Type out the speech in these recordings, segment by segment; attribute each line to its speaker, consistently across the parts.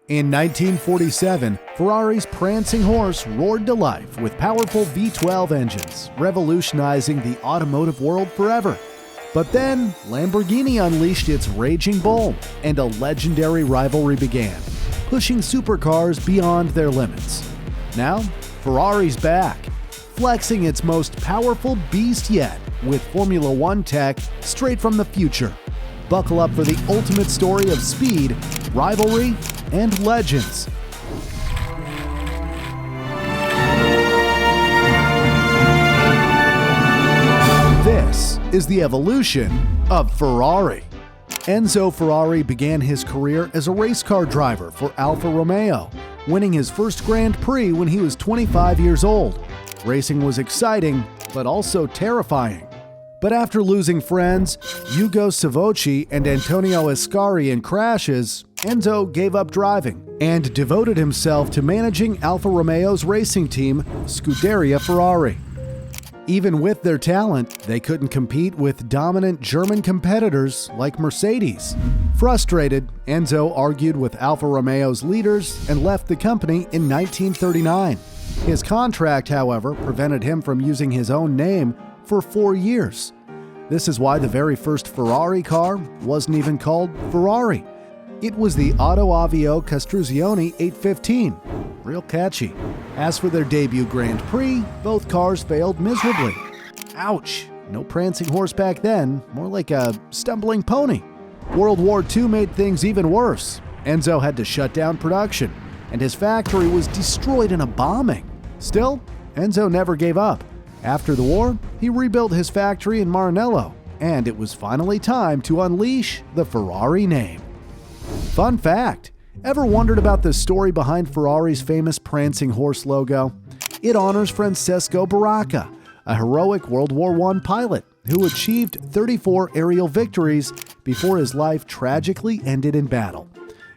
Speaker 1: In 1947, Ferrari's prancing horse roared to life with powerful V12 engines, revolutionizing the automotive world forever. But then, Lamborghini unleashed its raging bull, and a legendary rivalry began, pushing supercars beyond their limits. Now, Ferrari's back, flexing its most powerful beast yet with Formula One tech straight from the future. Buckle up for the ultimate story of speed, rivalry, and legends. This is the evolution of Ferrari. Enzo Ferrari began his career as a race car driver for Alfa Romeo, winning his first Grand Prix when he was 25 years old. Racing was exciting, but also terrifying. But after losing friends, Ugo Savocci and Antonio Ascari in crashes, Enzo gave up driving and devoted himself to managing Alfa Romeo's racing team, Scuderia Ferrari. Even with their talent, they couldn't compete with dominant German competitors like Mercedes. Frustrated, Enzo argued with Alfa Romeo's leaders and left the company in 1939. His contract, however, prevented him from using his own name for 4 years. This is why the very first Ferrari car wasn't even called Ferrari. It was the Auto Avio Costruzione 815. Real catchy. As for their debut Grand Prix, both cars failed miserably. Ouch! No prancing horse back then, more like a stumbling pony. World War II made things even worse. Enzo had to shut down production, and his factory was destroyed in a bombing. Still, Enzo never gave up. After the war, he rebuilt his factory in Maranello, and it was finally time to unleash the Ferrari name. Fun fact, ever wondered about the story behind Ferrari's famous prancing horse logo? It honors Francesco Baracca, a heroic World War I pilot who achieved 34 aerial victories before his life tragically ended in battle.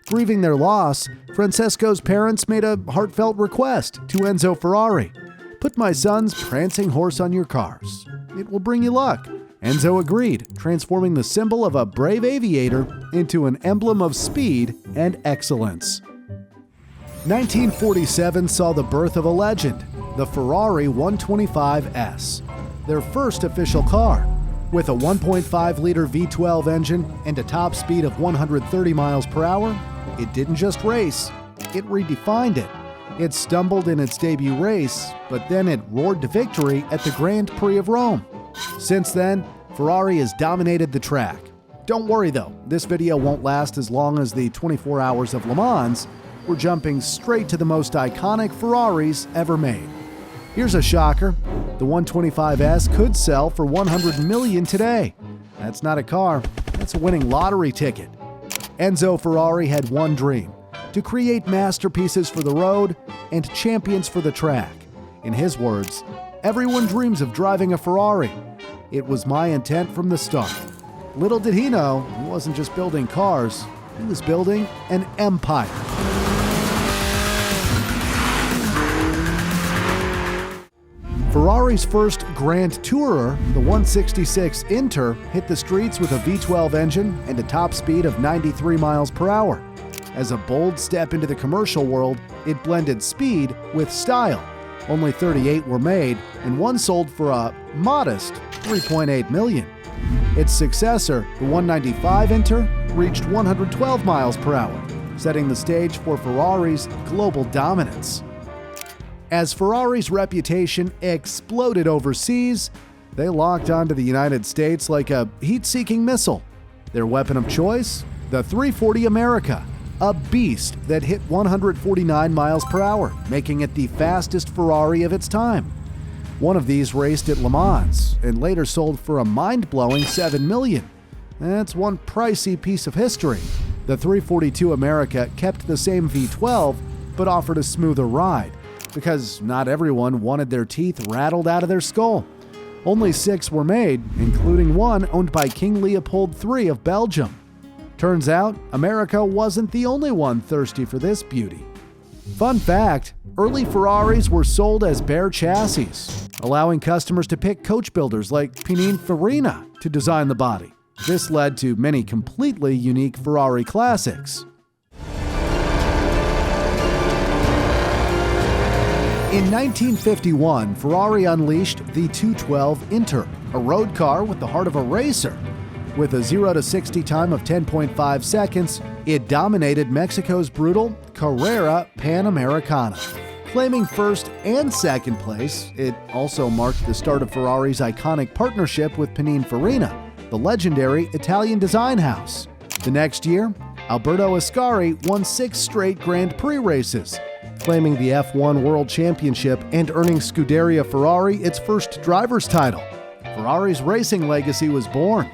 Speaker 1: Grieving their loss, Francesco's parents made a heartfelt request to Enzo Ferrari. "Put my son's prancing horse on your cars. It will bring you luck." Enzo agreed, transforming the symbol of a brave aviator into an emblem of speed and excellence. 1947 saw the birth of a legend, the Ferrari 125S, their first official car. With a 1.5-liter V12 engine and a top speed of 130 miles per hour, it didn't just race, it redefined it. It stumbled in its debut race, but then it roared to victory at the Grand Prix of Rome. Since then, Ferrari has dominated the track. Don't worry though, this video won't last as long as the 24 hours of Le Mans. We're jumping straight to the most iconic Ferraris ever made. Here's a shocker. The 125S could sell for $100 million today. That's not a car, that's a winning lottery ticket. Enzo Ferrari had one dream: to create masterpieces for the road and champions for the track. In his words, "Everyone dreams of driving a Ferrari. It was my intent from the start." Little did he know, he wasn't just building cars, he was building an empire. Ferrari's first Grand Tourer, the 166 Inter, hit the streets with a V12 engine and a top speed of 93 miles per hour. As a bold step into the commercial world, it blended speed with style. Only 38 were made, and one sold for a modest $3.8 million. Its successor, the 195 Inter, reached 112 miles per hour, setting the stage for Ferrari's global dominance. As Ferrari's reputation exploded overseas, they locked onto the United States like a heat-seeking missile. Their weapon of choice? The 340 America, a beast that hit 149 miles per hour, making it the fastest Ferrari of its time. One of these raced at Le Mans and later sold for a mind-blowing $7 million. That's one pricey piece of history. The 342 America kept the same V12, but offered a smoother ride, because not everyone wanted their teeth rattled out of their skull. Only 6 were made, including one owned by King Leopold III of Belgium. Turns out, America wasn't the only one thirsty for this beauty. Fun fact, early Ferraris were sold as bare chassis, allowing customers to pick coach builders like Pininfarina to design the body. This led to many completely unique Ferrari classics. In 1951, Ferrari unleashed the 212 Inter, a road car with the heart of a racer. With a 0 to 60 time of 10.5 seconds, it dominated Mexico's brutal Carrera Panamericana. Claiming first and second place, it also marked the start of Ferrari's iconic partnership with Pininfarina, the legendary Italian design house. The next year, Alberto Ascari won 6 straight Grand Prix races, claiming the F1 World Championship and earning Scuderia Ferrari its first driver's title. Ferrari's racing legacy was born.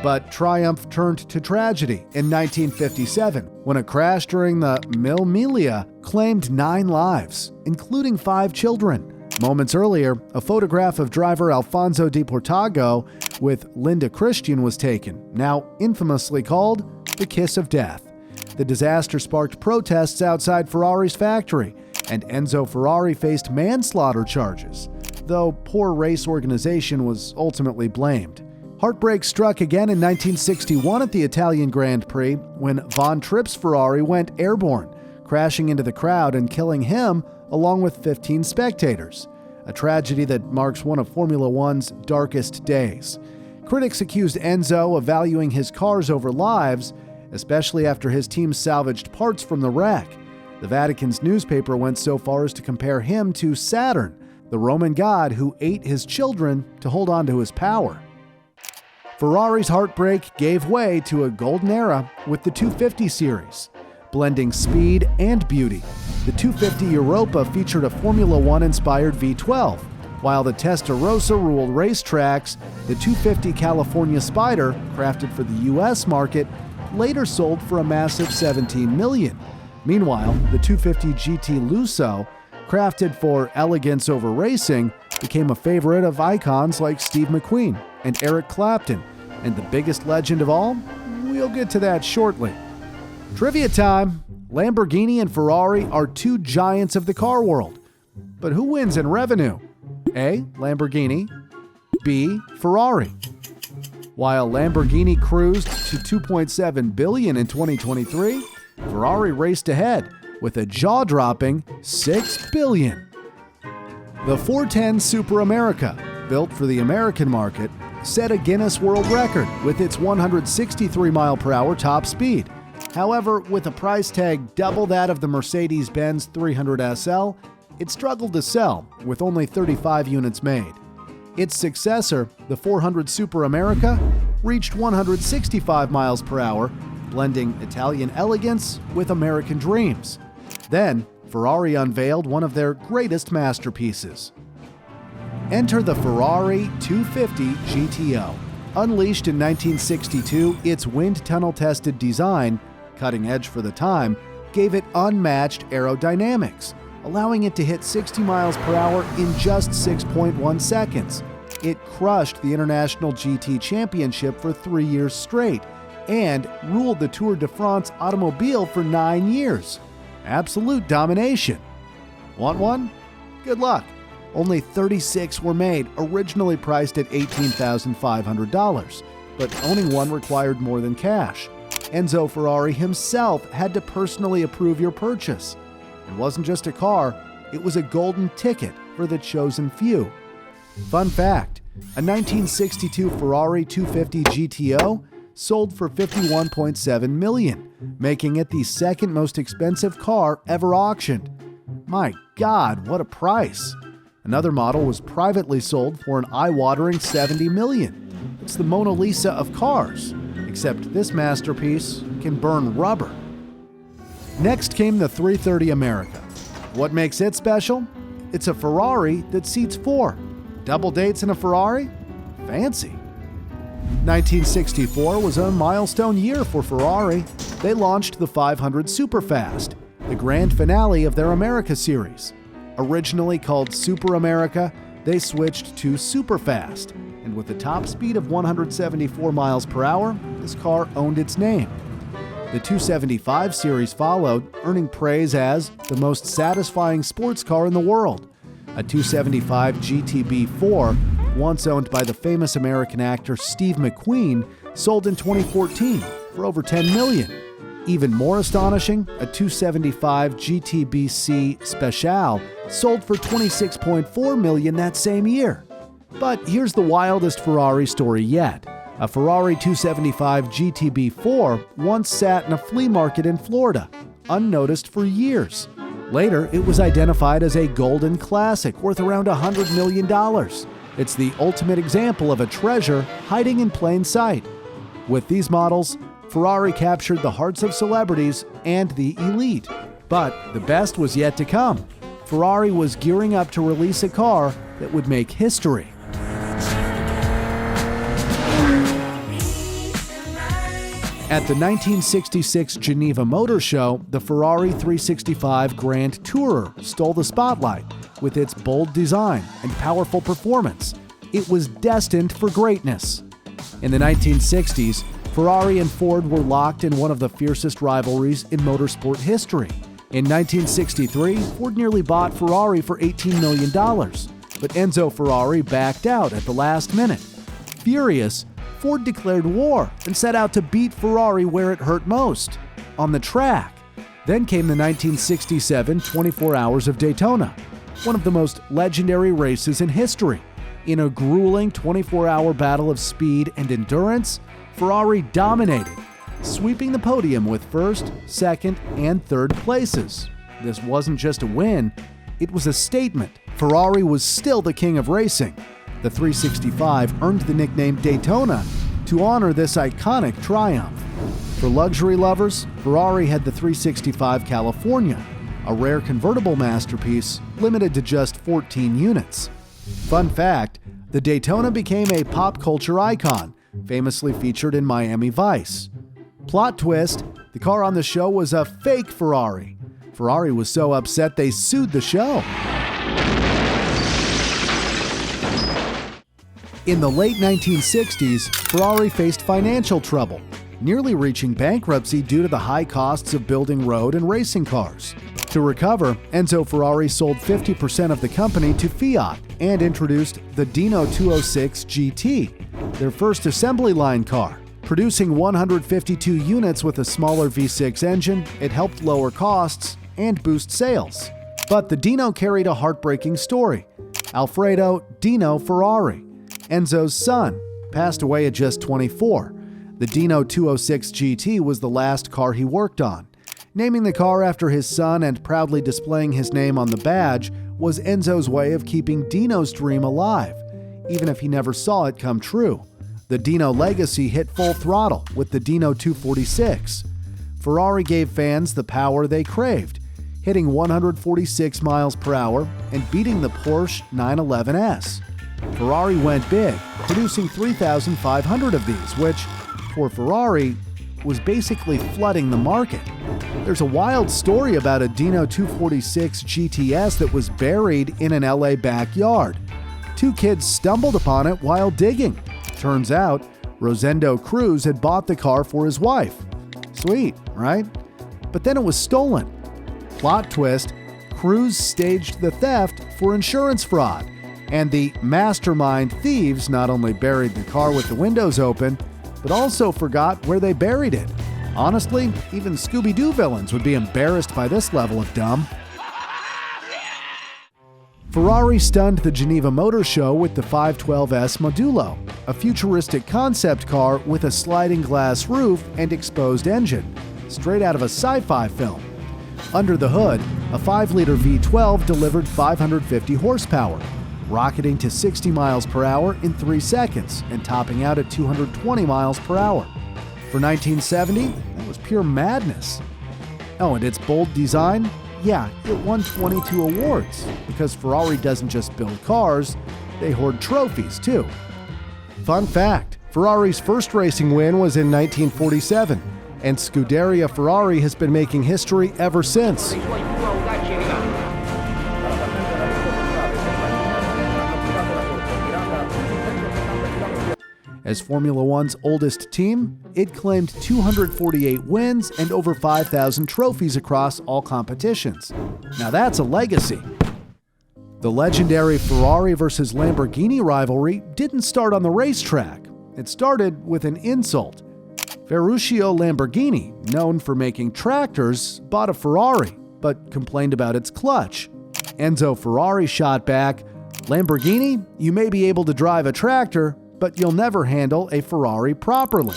Speaker 1: But triumph turned to tragedy in 1957 when a crash during the Mille Miglia claimed 9 lives, including 5 children. Moments earlier, a photograph of driver Alfonso Di Portago with Linda Christian was taken, now infamously called the Kiss of Death. The disaster sparked protests outside Ferrari's factory, and Enzo Ferrari faced manslaughter charges, though poor race organization was ultimately blamed. Heartbreak struck again in 1961 at the Italian Grand Prix when Von Tripp's Ferrari went airborne, crashing into the crowd and killing him along with 15 spectators, a tragedy that marks one of Formula One's darkest days. Critics accused Enzo of valuing his cars over lives, especially after his team salvaged parts from the wreck. The Vatican's newspaper went so far as to compare him to Saturn, the Roman god who ate his children to hold on to his power. Ferrari's heartbreak gave way to a golden era with the 250 series. Blending speed and beauty, the 250 Europa featured a Formula One-inspired V12, while the Testarossa ruled racetracks. The 250 California Spider, crafted for the U.S. market, later sold for a massive $17 million. Meanwhile, the 250 GT Lusso, crafted for elegance over racing, became a favorite of icons like Steve McQueen and Eric Clapton, and the biggest legend of all? We'll get to that shortly. Trivia time! Lamborghini and Ferrari are 2 giants of the car world. But who wins in revenue? A. Lamborghini. B. Ferrari. While Lamborghini cruised to $2.7 billion in 2023, Ferrari raced ahead with a jaw-dropping $6 billion. The 410 Superamerica, built for the American market, set a Guinness World Record with its 163 mph top speed. However, with a price tag double that of the Mercedes-Benz 300 SL, it struggled to sell, with only 35 units made. Its successor, the 400 Superamerica, reached 165 mph, blending Italian elegance with American dreams. Then, Ferrari unveiled one of their greatest masterpieces. Enter the Ferrari 250 GTO. Unleashed in 1962, its wind tunnel-tested design, cutting edge for the time, gave it unmatched aerodynamics, allowing it to hit 60 mph in just 6.1 seconds. It crushed the International GT Championship for 3 years straight and ruled the Tour de France automobile for 9 years. Absolute domination. Want one? Good luck. Only 36 were made, originally priced at $18,500, but owning one required more than cash. Enzo Ferrari himself had to personally approve your purchase. It wasn't just a car, it was a golden ticket for the chosen few. Fun fact, a 1962 Ferrari 250 GTO sold for $51.7 million, making it the second most expensive car ever auctioned. My God, what a price! Another model was privately sold for an eye-watering $70 million. It's the Mona Lisa of cars, except this masterpiece can burn rubber. Next came the 330 America. What makes it special? It's a Ferrari that seats 4. Double dates in a Ferrari? Fancy. 1964 was a milestone year for Ferrari. They launched the 500 Superfast, the grand finale of their America series. Originally called Superamerica, they switched to Superfast, and with a top speed of 174 mph, this car owned its name. The 275 series followed, earning praise as the most satisfying sports car in the world. A 275 GTB 4, once owned by the famous American actor Steve McQueen, sold in 2014 for over $10 million. Even more astonishing, a 275 GTB Speciale sold for $26.4 million that same year. But here's the wildest Ferrari story yet. A Ferrari 275 GTB4 once sat in a flea market in Florida, unnoticed for years. Later, it was identified as a golden classic worth around $100 million. It's the ultimate example of a treasure hiding in plain sight. With these models, Ferrari captured the hearts of celebrities and the elite. But the best was yet to come. Ferrari was gearing up to release a car that would make history. At the 1966 Geneva Motor Show, the Ferrari 365 Grand Tourer stole the spotlight with its bold design and powerful performance. It was destined for greatness. In the 1960s, Ferrari and Ford were locked in one of the fiercest rivalries in motorsport history. In 1963, Ford nearly bought Ferrari for $18 million, but Enzo Ferrari backed out at the last minute. Furious, Ford declared war and set out to beat Ferrari where it hurt most, on the track. Then came the 1967 24 Hours of Daytona, one of the most legendary races in history. In a grueling 24-hour battle of speed and endurance, Ferrari dominated, sweeping the podium with first, second, and third places. This wasn't just a win, it was a statement. Ferrari was still the king of racing. The 365 earned the nickname Daytona to honor this iconic triumph. For luxury lovers, Ferrari had the 365 California, a rare convertible masterpiece limited to just 14 units. Fun fact, the Daytona became a pop culture icon, famously featured in Miami Vice. Plot twist, the car on the show was a fake Ferrari. Ferrari was so upset they sued the show. In the late 1960s, Ferrari faced financial trouble, nearly reaching bankruptcy due to the high costs of building road and racing cars. To recover, Enzo Ferrari sold 50% of the company to Fiat and introduced the Dino 206 GT, their first assembly line car. Producing 152 units with a smaller V6 engine, it helped lower costs and boost sales. But the Dino carried a heartbreaking story. Alfredo Dino Ferrari, Enzo's son, passed away at just 24. The Dino 206 GT was the last car he worked on. Naming the car after his son and proudly displaying his name on the badge was Enzo's way of keeping Dino's dream alive, even if he never saw it come true. The Dino legacy hit full throttle with the Dino 246. Ferrari gave fans the power they craved, hitting 146 miles per hour and beating the Porsche 911S. Ferrari went big, producing 3,500 of these, which, for Ferrari, was basically flooding the market. There's a wild story about a Dino 246 GTS that was buried in an LA backyard. Two kids stumbled upon it while digging. Turns out, Rosendo Cruz had bought the car for his wife. Sweet, right? But then it was stolen. Plot twist, Cruz staged the theft for insurance fraud, and the mastermind thieves not only buried the car with the windows open, but also forgot where they buried it. Honestly, even Scooby-Doo villains would be embarrassed by this level of dumb. Ferrari stunned the Geneva Motor Show with the 512S Modulo, a futuristic concept car with a sliding glass roof and exposed engine, straight out of a sci-fi film. Under the hood, a 5-liter V12 delivered 550 horsepower, rocketing to 60 miles per hour in 3 seconds and topping out at 220 miles per hour. For 1970, that was pure madness. Oh, and its bold design? Yeah, it won 22 awards, because Ferrari doesn't just build cars, they hoard trophies too. Fun fact, Ferrari's first racing win was in 1947, and Scuderia Ferrari has been making history ever since. As Formula One's oldest team, it claimed 248 wins and over 5,000 trophies across all competitions. Now that's a legacy. The legendary Ferrari versus Lamborghini rivalry didn't start on the racetrack. It started with an insult. Ferruccio Lamborghini, known for making tractors, bought a Ferrari, but complained about its clutch. Enzo Ferrari shot back, "Lamborghini, you may be able to drive a tractor, but you'll never handle a Ferrari properly."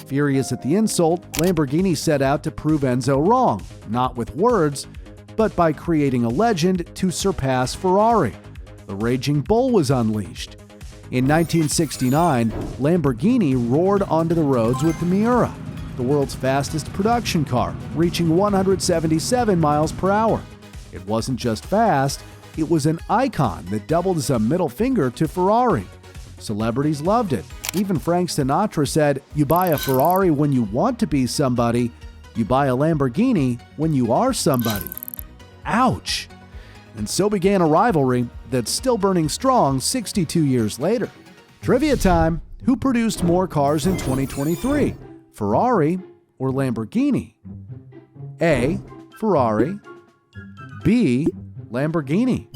Speaker 1: Furious at the insult, Lamborghini set out to prove Enzo wrong, not with words, but by creating a legend to surpass Ferrari. The Raging Bull was unleashed. In 1969, Lamborghini roared onto the roads with the Miura, the world's fastest production car, reaching 177 miles per hour. It wasn't just fast, it was an icon that doubled as a middle finger to Ferrari. Celebrities loved it. Even Frank Sinatra said, "You buy a Ferrari when you want to be somebody. You buy a Lamborghini when you are somebody." Ouch! And so began a rivalry that's still burning strong 62 years later. Trivia time! Who produced more cars in 2023? Ferrari or Lamborghini? A. Ferrari. B. Lamborghini.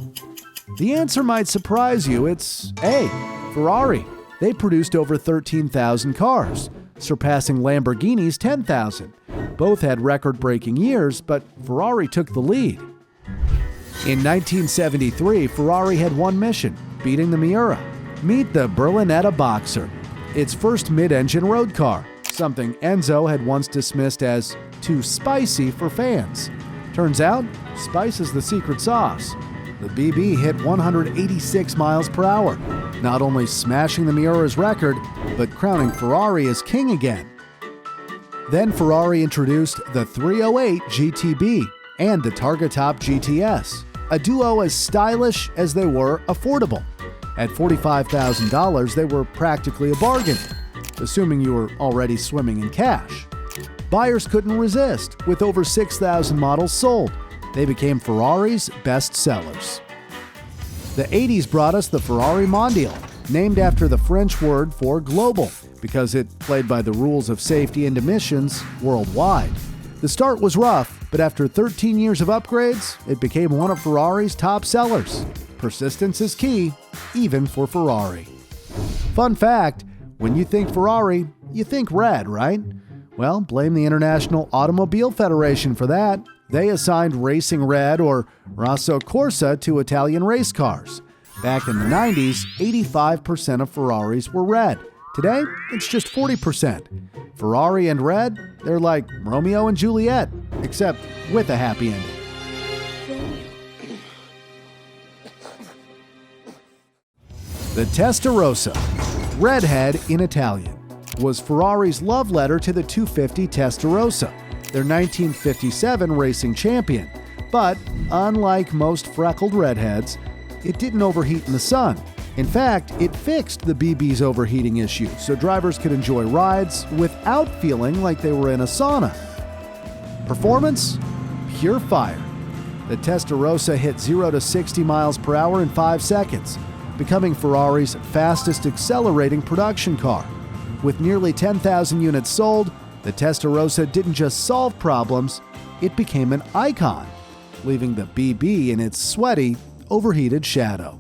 Speaker 1: The answer might surprise you. It's A. Ferrari. They produced over 13,000 cars, surpassing Lamborghini's 10,000. Both had record-breaking years, but Ferrari took the lead. In 1973, Ferrari had one mission, beating the Miura. Meet the Berlinetta Boxer, its first mid-engine road car, something Enzo had once dismissed as too spicy for fans. Turns out, spice is the secret sauce. The BB hit 186 miles per hour, not only smashing the Miura's record, but crowning Ferrari as king again. Then Ferrari introduced the 308 GTB and the Targa Top GTS, a duo as stylish as they were affordable. At $45,000, they were practically a bargain, assuming you were already swimming in cash. Buyers couldn't resist. With over 6,000 models sold, they became Ferrari's best sellers. The 80s brought us the Ferrari Mondial, named after the French word for global, because it played by the rules of safety and emissions worldwide. The start was rough, but after 13 years of upgrades, it became one of Ferrari's top sellers. Persistence is key, even for Ferrari. Fun fact, when you think Ferrari, you think red, right? Well, blame the International Automobile Federation for that. They assigned racing red, or Rosso Corsa, to Italian race cars. Back in the 90s, 85% of Ferraris were red. Today, it's just 40%. Ferrari and red, they're like Romeo and Juliet, except with a happy ending. The Testarossa, redhead in Italian, was Ferrari's love letter to the 250 Testarossa, their 1957 racing champion. But unlike most freckled redheads, it didn't overheat in the sun. In fact, it fixed the BB's overheating issue so drivers could enjoy rides without feeling like they were in a sauna. Performance? Pure fire. The Testarossa hit 0 to 60 miles per hour in 5 seconds, becoming Ferrari's fastest accelerating production car. With nearly 10,000 units sold, the Testarossa didn't just solve problems, it became an icon, leaving the BB in its sweaty, overheated shadow.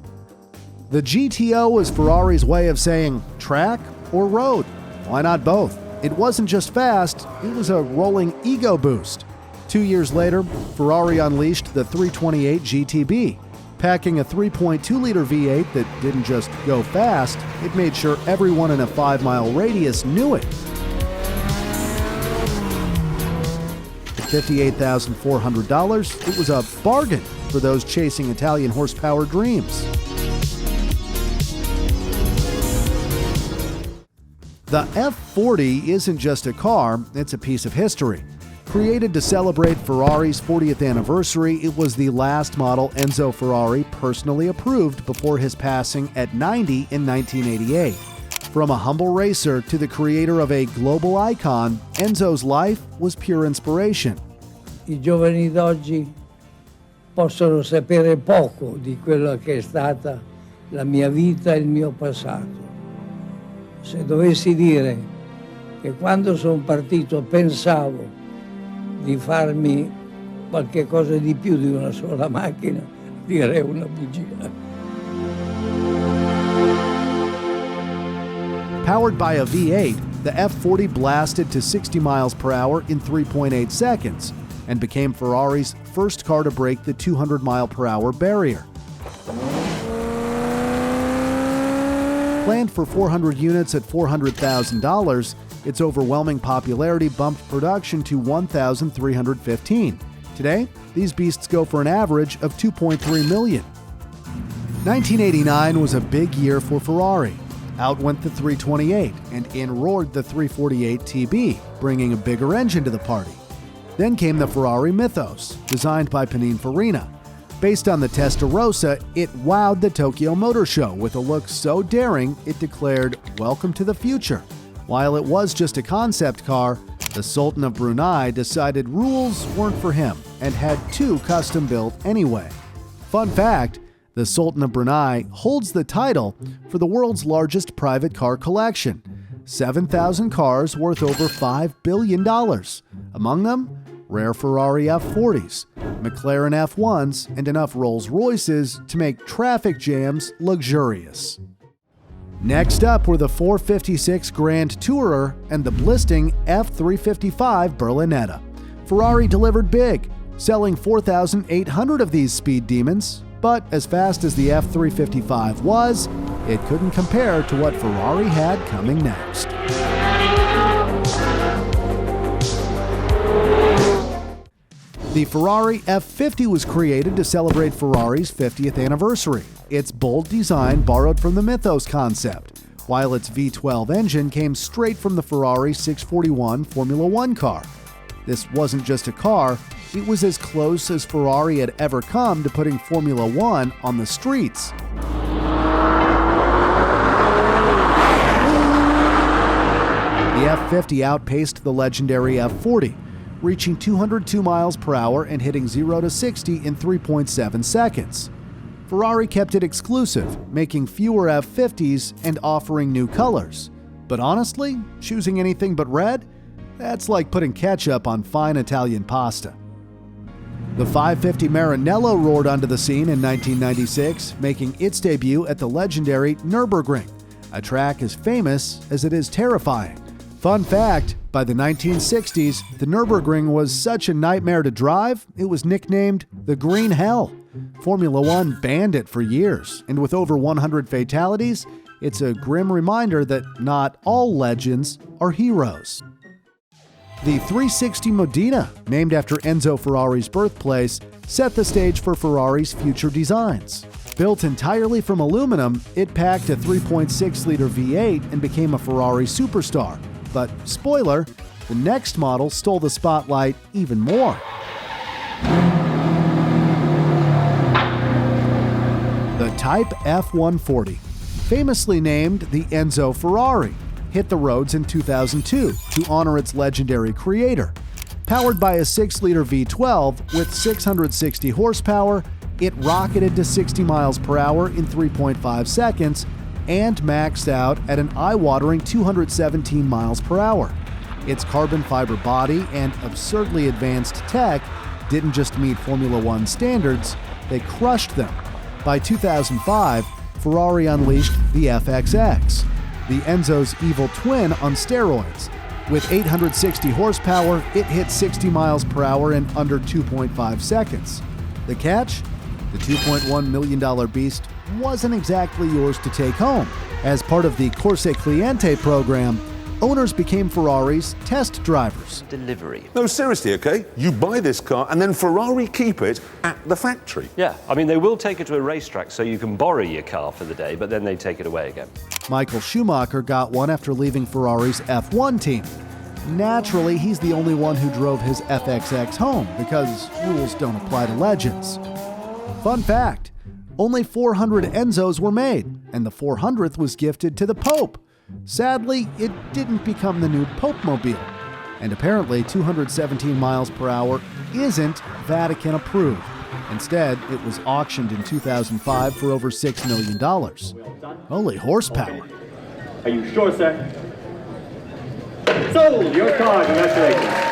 Speaker 1: The GTO was Ferrari's way of saying track or road. Why not both? It wasn't just fast, it was a rolling ego boost. 2 years later, Ferrari unleashed the 328 GTB. Packing a 3.2-liter V8 that didn't just go fast, it made sure everyone in a 5-mile radius knew it. At $58,400, it was a bargain for those chasing Italian horsepower dreams. The F40 isn't just a car, it's a piece of history. Created to celebrate Ferrari's 40th anniversary, it was the last model Enzo Ferrari personally approved before his passing at 90 in 1988. From a humble racer to the creator of a global icon, Enzo's life was pure inspiration.
Speaker 2: I giovani d'oggi possono sapere poco di quello che è stata la mia vita e il mio passato. Se dovessi dire che quando sono partito pensavo di farmi qualche cosa di più di una sola macchina, direi una bugia.
Speaker 1: Powered by a V8, The F40 blasted to 60 miles per hour in 3.8 seconds and became Ferrari's first car to break the 200 mile per hour barrier. Planned for 400 units at $400,000, its overwhelming popularity bumped production to 1,315. Today, these beasts go for an average of 2.3 million. 1989 was a big year for Ferrari. Out went the 328, and in roared the 348 TB, bringing a bigger engine to the party. Then came the Ferrari Mythos, designed by Pininfarina. Based on the Testarossa, it wowed the Tokyo Motor Show with a look so daring it declared, "Welcome to the future." While it was just a concept car, the Sultan of Brunei decided rules weren't for him and had two custom built anyway. Fun fact, the Sultan of Brunei holds the title for the world's largest private car collection, 7,000 cars worth over $5 billion. Among them, rare Ferrari F40s, McLaren F1s, and enough Rolls-Royces to make traffic jams luxurious. Next up were the 456 Grand Tourer and the blisting F355 Berlinetta. Ferrari delivered big, selling 4,800 of these speed demons, but as fast as the F355 was, it couldn't compare to what Ferrari had coming next. The Ferrari F50 was created to celebrate Ferrari's 50th anniversary. Its bold design borrowed from the Mythos concept, while its V12 engine came straight from the Ferrari 641 Formula One car. This wasn't just a car, it was as close as Ferrari had ever come to putting Formula One on the streets. The F50 outpaced the legendary F40, reaching 202 miles per hour and hitting 0 to 60 in 3.7 seconds. Ferrari kept it exclusive, making fewer F50s and offering new colors. But honestly, choosing anything but red? That's like putting ketchup on fine Italian pasta. The 550 Maranello roared onto the scene in 1996, making its debut at the legendary Nürburgring, a track as famous as it is terrifying. Fun fact, by the 1960s, the Nürburgring was such a nightmare to drive, it was nicknamed the Green Hell. Formula One banned it for years, and with over 100 fatalities, it's a grim reminder that not all legends are heroes. The 360 Modena, named after Enzo Ferrari's birthplace, set the stage for Ferrari's future designs. Built entirely from aluminum, it packed a 3.6-liter V8 and became a Ferrari superstar. But spoiler, the next model stole the spotlight even more. The Type F140, famously named the Enzo Ferrari, hit the roads in 2002 to honor its legendary creator. Powered by a 6-liter V12 with 660 horsepower, it rocketed to 60 miles per hour in 3.5 seconds and maxed out at an eye-watering 217 miles per hour. Its carbon fiber body and absurdly advanced tech didn't just meet Formula One standards, they crushed them. By 2005, Ferrari unleashed the FXX, the Enzo's evil twin on steroids. With 860 horsepower, it hit 60 miles per hour in under 2.5 seconds. The catch? The $2.1 million beast wasn't exactly yours to take home. As part of the Corse Cliente program, owners became Ferrari's test drivers.
Speaker 3: Delivery.
Speaker 4: No, seriously, okay? You buy this car and then Ferrari keep it at the factory.
Speaker 3: Yeah, I mean, they will take it to a racetrack so you can borrow your car for the day, but then they take it away again.
Speaker 1: Michael Schumacher got one after leaving Ferrari's F1 team. Naturally, he's the only one who drove his FXX home because rules don't apply to legends. Fun fact, only 400 Enzos were made, and the 400th was gifted to the Pope. Sadly, it didn't become the new Pope-mobile, and apparently 217 miles per hour isn't Vatican approved. Instead, it was auctioned in 2005 for over $6 million. Holy horsepower.
Speaker 5: Are you sure, sir? Sold your car, congratulations.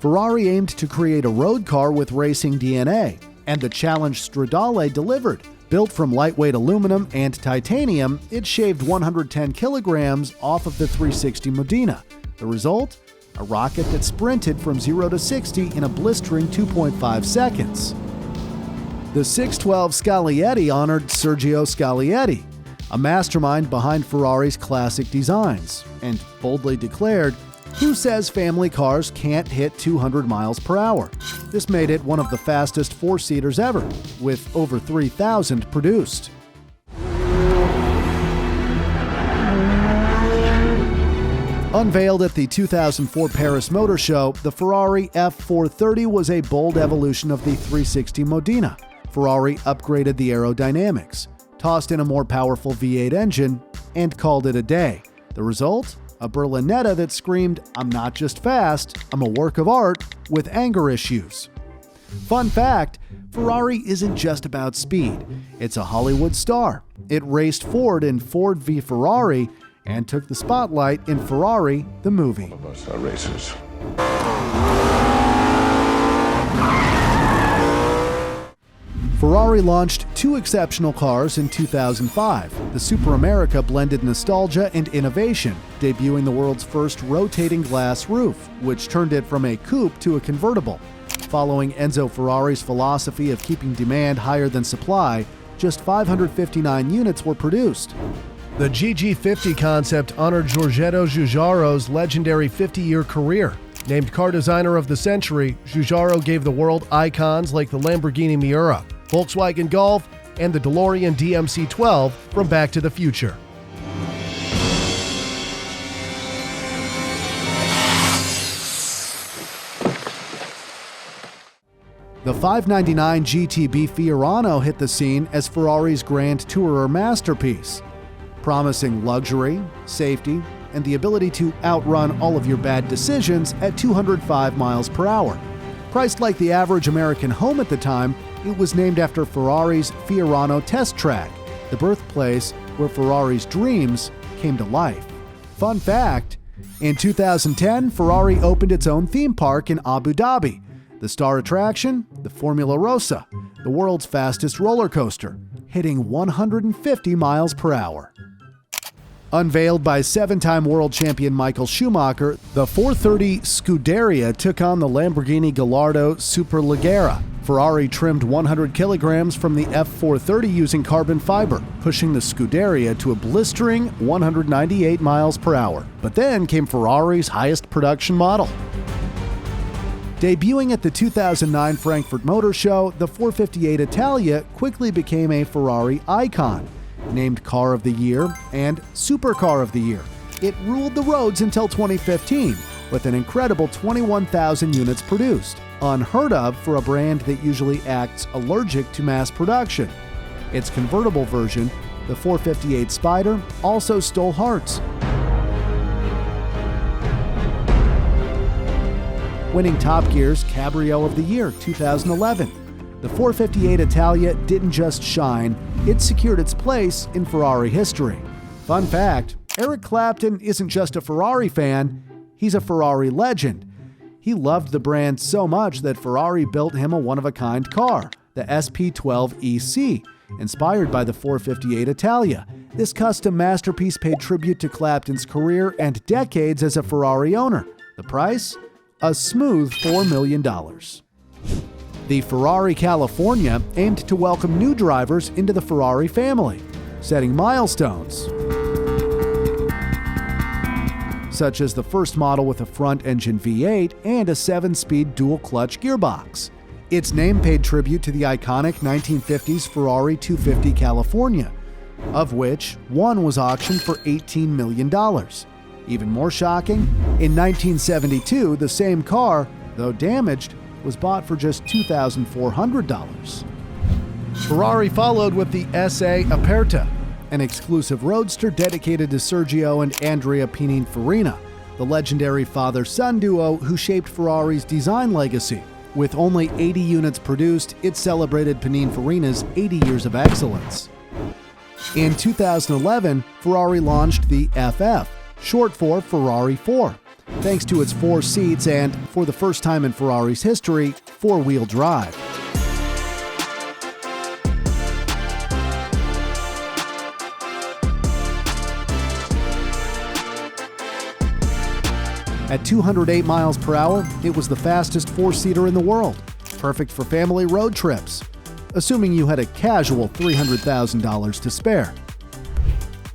Speaker 1: Ferrari aimed to create a road car with racing DNA, and the Challenge Stradale delivered, Built from lightweight aluminum and titanium, it shaved 110 kilograms off of the 360 Modena. The result? A rocket that sprinted from 0 to 60 in a blistering 2.5 seconds. The 612 Scaglietti honored Sergio Scaglietti, a mastermind behind Ferrari's classic designs, and boldly declared, "Who says family cars can't hit 200 miles per hour?" This made it one of the fastest four-seaters ever, with over 3,000 produced. Unveiled at the 2004 Paris Motor Show, the Ferrari F430 was a bold evolution of the 360 Modena. Ferrari upgraded the aerodynamics, tossed in a more powerful V8 engine, and called it a day. The result? A Berlinetta that screamed, "I'm not just fast, I'm a work of art," with anger issues. Fun fact, Ferrari isn't just about speed. It's a Hollywood star. It raced Ford in Ford v Ferrari and took the spotlight in Ferrari, the movie.
Speaker 4: All of us are racers.
Speaker 1: Ferrari launched two exceptional cars in 2005. The Superamerica blended nostalgia and innovation, debuting the world's first rotating glass roof, which turned it from a coupe to a convertible. Following Enzo Ferrari's philosophy of keeping demand higher than supply, just 559 units were produced.
Speaker 6: The GG50 concept honored Giorgetto Giugiaro's legendary 50-year career. Named Car Designer of the Century, Giugiaro gave the world icons like the Lamborghini Miura, Volkswagen Golf, and the DeLorean DMC-12 from Back to the Future.
Speaker 1: The 599 GTB Fiorano hit the scene as Ferrari's Grand Tourer masterpiece, promising luxury, safety, and the ability to outrun all of your bad decisions at 205 miles per hour. Priced like the average American home at the time, it was named after Ferrari's Fiorano test track, the birthplace where Ferrari's dreams came to life. Fun fact, in 2010, Ferrari opened its own theme park in Abu Dhabi. The star attraction, the Formula Rossa, the world's fastest roller coaster, hitting 150 miles per hour. Unveiled by seven-time world champion Michael Schumacher, the 430 Scuderia took on the Lamborghini Gallardo Superleggera. Ferrari trimmed 100 kilograms from the F430 using carbon fiber, pushing the Scuderia to a blistering 198 miles per hour. But then came Ferrari's highest production model. Debuting at the 2009 Frankfurt Motor Show, the 458 Italia quickly became a Ferrari icon. Named Car of the Year and Supercar of the Year. It ruled the roads until 2015, with an incredible 21,000 units produced, unheard of for a brand that usually acts allergic to mass production. Its convertible version, the 458 Spider, also stole hearts. Winning Top Gear's Cabrio of the Year 2011. The 458 Italia didn't just shine, it secured its place in Ferrari history. Fun fact, Eric Clapton isn't just a Ferrari fan, he's a Ferrari legend. He loved the brand so much that Ferrari built him a one-of-a-kind car, the SP12 EC, inspired by the 458 Italia. This custom masterpiece paid tribute to Clapton's career and decades as a Ferrari owner. The price? A smooth $4 million. The Ferrari California aimed to welcome new drivers into the Ferrari family, setting milestones, such as the first model with a front-engine V8 and a 7-speed dual-clutch gearbox. Its name paid tribute to the iconic 1950s Ferrari 250 California, of which one was auctioned for $18 million. Even more shocking, in 1972, the same car, though damaged, was bought for just $2,400.
Speaker 6: Ferrari followed with the SA Aperta,
Speaker 1: an exclusive roadster dedicated to Sergio and Andrea Pininfarina, the legendary father-son duo who shaped Ferrari's design legacy. With only 80 units produced, it celebrated Pininfarina's 80 years of excellence. In 2011, Ferrari launched the FF, short for Ferrari 4, thanks to its 4 seats and, for the first time in Ferrari's history, 4-wheel drive. At 208 miles per hour, it was the fastest four-seater in the world, perfect for family road trips, assuming you had a casual $300,000 to spare.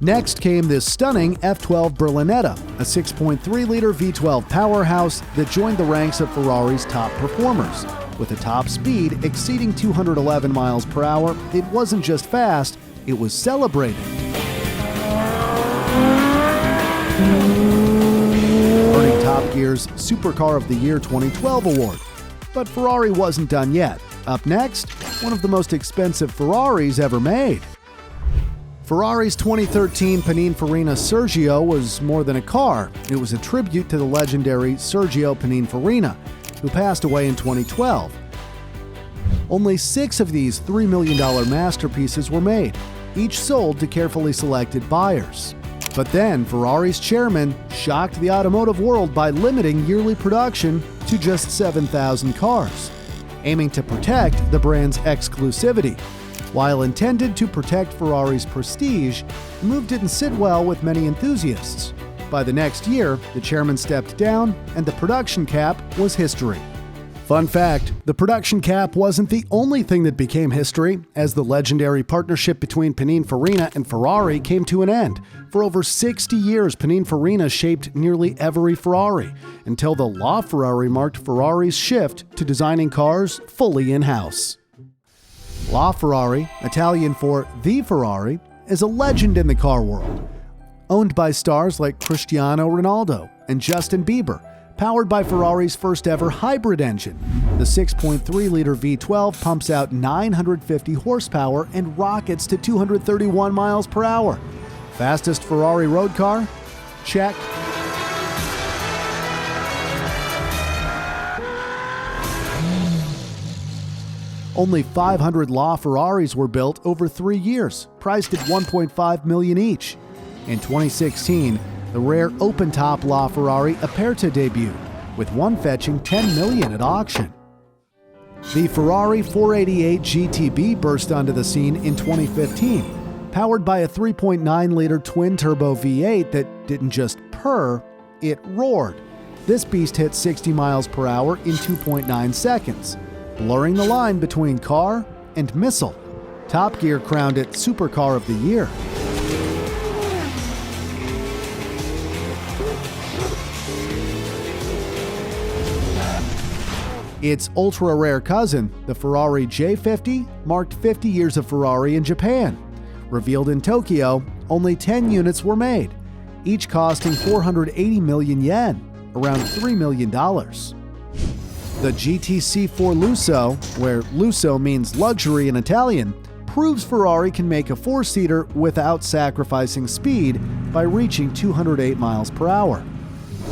Speaker 1: Next came this stunning F12 Berlinetta, a 6.3-liter V12 powerhouse that joined the ranks of Ferrari's top performers. With a top speed exceeding 211 miles per hour, it wasn't just fast, it was celebrated. Earning Top Gear's Supercar of the Year 2012 award. But Ferrari wasn't done yet. Up next, one of the most expensive Ferraris ever made. Ferrari's 2013 Pininfarina Sergio was more than a car. It was a tribute to the legendary Sergio Pininfarina, who passed away in 2012. Only 6 of these $3 million masterpieces were made, each sold to carefully selected buyers. But then Ferrari's chairman shocked the automotive world by limiting yearly production to just 7,000 cars, aiming to protect the brand's exclusivity. While intended to protect Ferrari's prestige, the move didn't sit well with many enthusiasts. By the next year, the chairman stepped down and the production cap was history. Fun fact, the production cap wasn't the only thing that became history, as the legendary partnership between Pininfarina and Ferrari came to an end. For over 60 years, Pininfarina shaped nearly every Ferrari, until the LaFerrari marked Ferrari's shift to designing cars fully in-house. LaFerrari, Italian for the Ferrari, is a legend in the car world. Owned by stars like Cristiano Ronaldo and Justin Bieber, powered by Ferrari's first ever hybrid engine, the 6.3-liter V12 pumps out 950 horsepower and rockets to 231 miles per hour. Fastest Ferrari road car? Check. Only 500 LaFerraris were built over 3 years, priced at $1.5 million each. In 2016, the rare open-top LaFerrari Aperta debuted, with one fetching $10 million at auction. The Ferrari 488 GTB burst onto the scene in 2015, powered by a 3.9-liter twin-turbo V8 that didn't just purr, it roared. This beast hit 60 miles per hour in 2.9 seconds, blurring the line between car and missile. Top Gear crowned it Supercar of the Year. Its ultra-rare cousin, the Ferrari J50, marked 50 years of Ferrari in Japan. Revealed in Tokyo, only 10 units were made, each costing 480 million yen, around $3 million. The GTC4 Lusso, where Lusso means luxury in Italian, proves Ferrari can make a four-seater without sacrificing speed by reaching 208 miles per hour.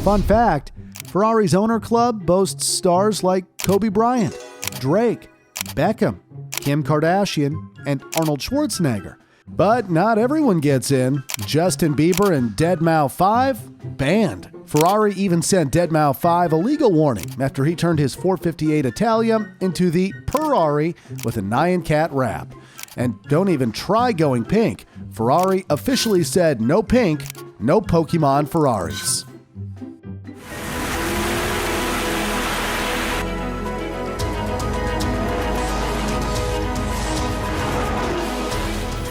Speaker 1: Fun fact, Ferrari's owner club boasts stars like Kobe Bryant, Drake, Beckham, Kim Kardashian, and Arnold Schwarzenegger. But not everyone gets in. Justin Bieber and deadmau5 banned. Ferrari even sent deadmau5 a legal warning after he turned his 458 Italia into the Ferrari with a Nyan Cat wrap. And don't even try going pink. Ferrari officially said no pink, no Pokemon Ferraris.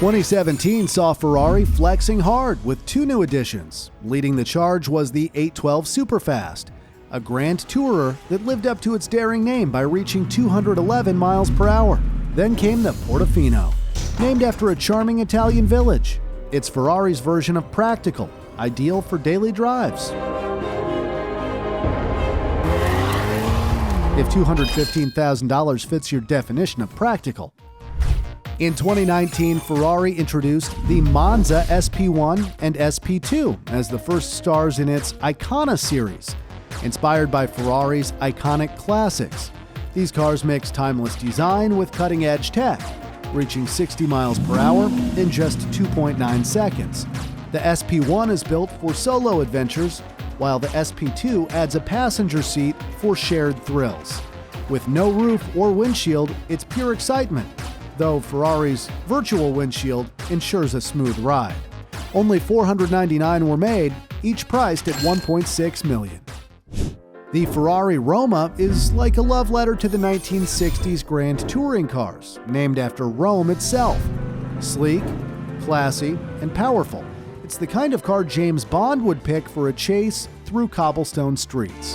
Speaker 1: "2017 saw Ferrari flexing hard with 2 new additions. Leading the charge was the 812 Superfast, a grand tourer that lived up to its daring name by reaching 211 miles per hour. Then came the Portofino, named after a charming Italian village. It's Ferrari's version of practical, ideal for daily drives. If $215,000 fits your definition of practical. In 2019, Ferrari introduced the Monza SP1 and SP2 as the first stars in its Icona series, inspired by Ferrari's iconic classics. These cars mix timeless design with cutting-edge tech, reaching 60 miles per hour in just 2.9 seconds. The SP1 is built for solo adventures, while the SP2 adds a passenger seat for shared thrills. With no roof or windshield, it's pure excitement, though Ferrari's virtual windshield ensures a smooth ride. Only 499 were made, each priced at $1.6 million. The Ferrari Roma is like a love letter to the 1960s Grand Touring cars, named after Rome itself. Sleek, classy, and powerful. It's the kind of car James Bond would pick for a chase through cobblestone streets.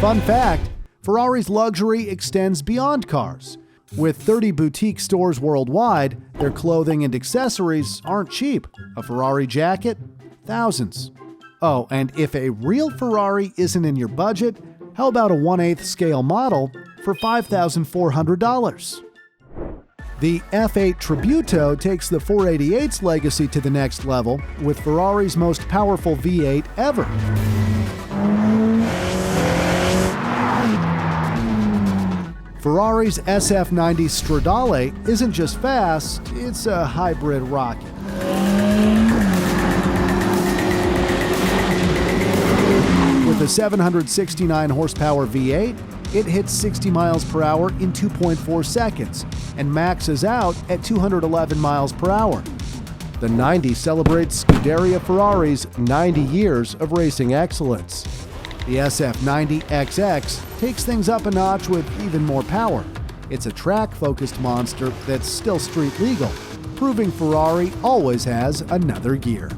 Speaker 1: Fun fact, Ferrari's luxury extends beyond cars. With 30 boutique stores worldwide, their clothing and accessories aren't cheap. A Ferrari jacket? Thousands. Oh, and if a real Ferrari isn't in your budget, how about a 1/8 scale model for $5,400? The F8 Tributo takes the 488's legacy to the next level with Ferrari's most powerful V8 ever. Ferrari's SF90 Stradale isn't just fast, it's a hybrid rocket. With a 769 horsepower V8, it hits 60 miles per hour in 2.4 seconds and maxes out at 211 miles per hour. The 90 celebrates Scuderia Ferrari's 90 years of racing excellence. The SF90 XX takes things up a notch with even more power. It's a track-focused monster that's still street legal, proving Ferrari always has another gear.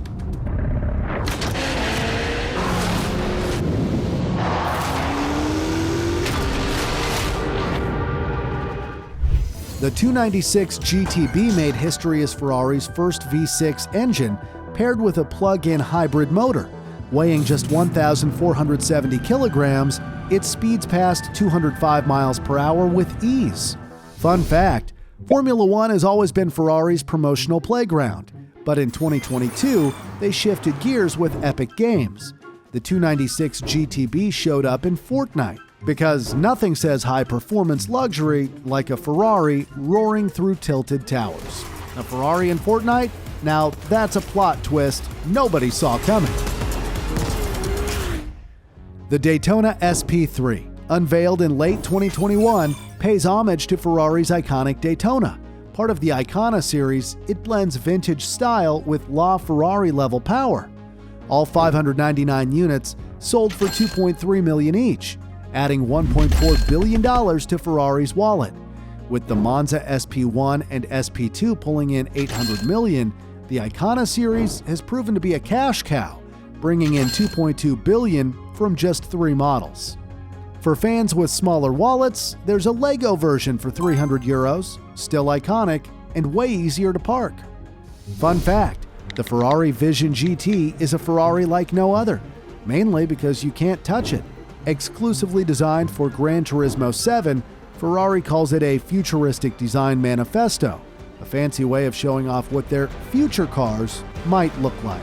Speaker 1: The 296 GTB made history as Ferrari's first V6 engine paired with a plug-in hybrid motor. Weighing just 1,470 kilograms, it speeds past 205 miles per hour with ease. Fun fact, Formula One has always been Ferrari's promotional playground, but in 2022, they shifted gears with Epic Games. The 296 GTB showed up in Fortnite, because nothing says high-performance luxury like a Ferrari roaring through tilted towers. A Ferrari in Fortnite? Now that's a plot twist nobody saw coming. The Daytona SP3, unveiled in late 2021, pays homage to Ferrari's iconic Daytona. Part of the Icona series, it blends vintage style with LaFerrari level power. All 599 units sold for $2.3 million each, adding $1.4 billion to Ferrari's wallet. With the Monza SP1 and SP2 pulling in $800 million, the Icona series has proven to be a cash cow, bringing in $2.2 billion from just 3 models. For fans with smaller wallets, there's a Lego version for €300, still iconic and way easier to park. Fun fact, the Ferrari Vision GT is a Ferrari like no other, mainly because you can't touch it. Exclusively designed for Gran Turismo 7, Ferrari calls it a futuristic design manifesto, a fancy way of showing off what their future cars might look like.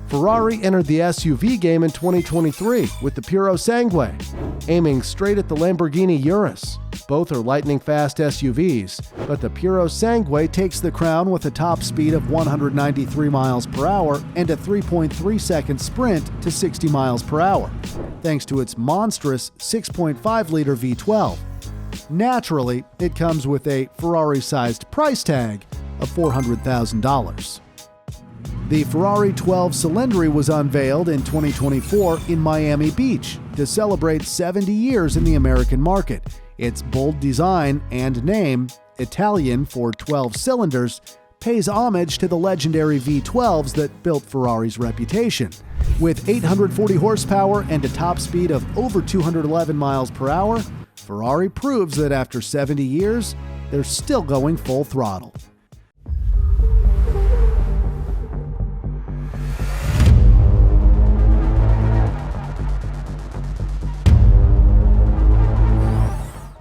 Speaker 1: Ferrari entered the SUV game in 2023 with the Purosangue, aiming straight at the Lamborghini Urus. Both are lightning-fast SUVs, but the Purosangue takes the crown with a top speed of 193 miles per hour and a 3.3-second sprint to 60 miles per hour, thanks to its monstrous 6.5-liter V12. Naturally, it comes with a Ferrari-sized price tag of $400,000. The Ferrari 12 Cilindri was unveiled in 2024 in Miami Beach to celebrate 70 years in the American market. Its bold design and name, Italian for 12 cylinders, pays homage to the legendary V12s that built Ferrari's reputation. With 840 horsepower and a top speed of over 211 miles per hour, Ferrari proves that after 70 years, they're still going full throttle.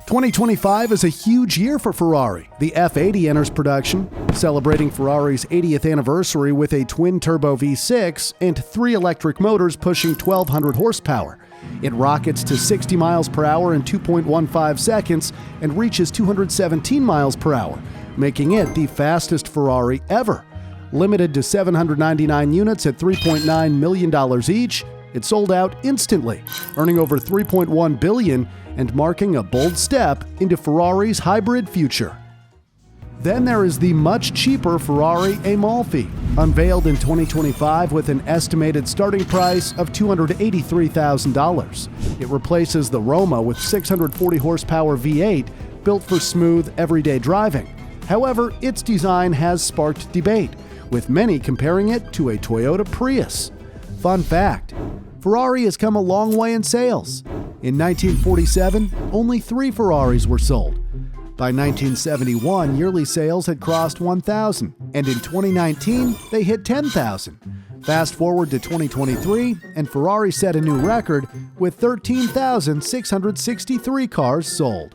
Speaker 1: "2025 is a huge year for Ferrari. The F80 enters production, celebrating Ferrari's 80th anniversary with a twin-turbo V6 and 3 electric motors pushing 1,200 horsepower. It rockets to 60 miles per hour in 2.15 seconds and reaches 217 miles per hour, making it the fastest Ferrari ever. Limited to 799 units at $3.9 million each, it sold out instantly, earning over $3.1 billion and marking a bold step into Ferrari's hybrid future. Then there is the much cheaper Ferrari Amalfi, unveiled in 2025 with an estimated starting price of $283,000. It replaces the Roma with 640 horsepower V8 built for smooth, everyday driving. However, its design has sparked debate, with many comparing it to a Toyota Prius. Fun fact, Ferrari has come a long way in sales. In 1947, only 3 Ferraris were sold. By 1971, yearly sales had crossed 1,000, and in 2019, they hit 10,000. Fast forward to 2023, and Ferrari set a new record with 13,663 cars sold.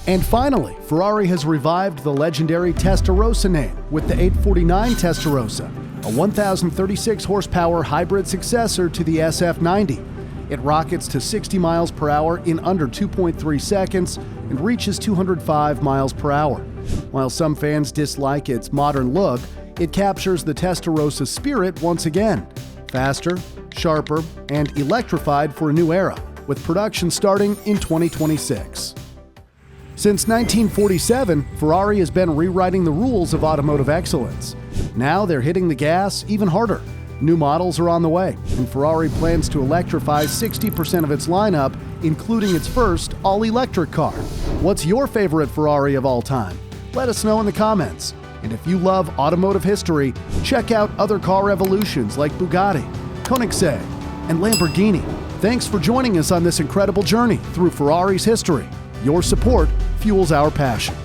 Speaker 1: And finally, Ferrari has revived the legendary Testarossa name with the 849 Testarossa, a 1,036 horsepower hybrid successor to the SF90. It rockets to 60 miles per hour in under 2.3 seconds and reaches 205 miles per hour. While some fans dislike its modern look, it captures the Testarossa spirit once again. Faster, sharper, and electrified for a new era, with production starting in 2026. Since 1947, Ferrari has been rewriting the rules of automotive excellence. Now they're hitting the gas even harder. New models are on the way, and Ferrari plans to electrify 60% of its lineup, including its first all-electric car. What's your favorite Ferrari of all time? Let us know in the comments. And if you love automotive history, check out other car evolutions like Bugatti, Koenigsegg, and Lamborghini. Thanks for joining us on this incredible journey through Ferrari's history. Your support fuels our passion.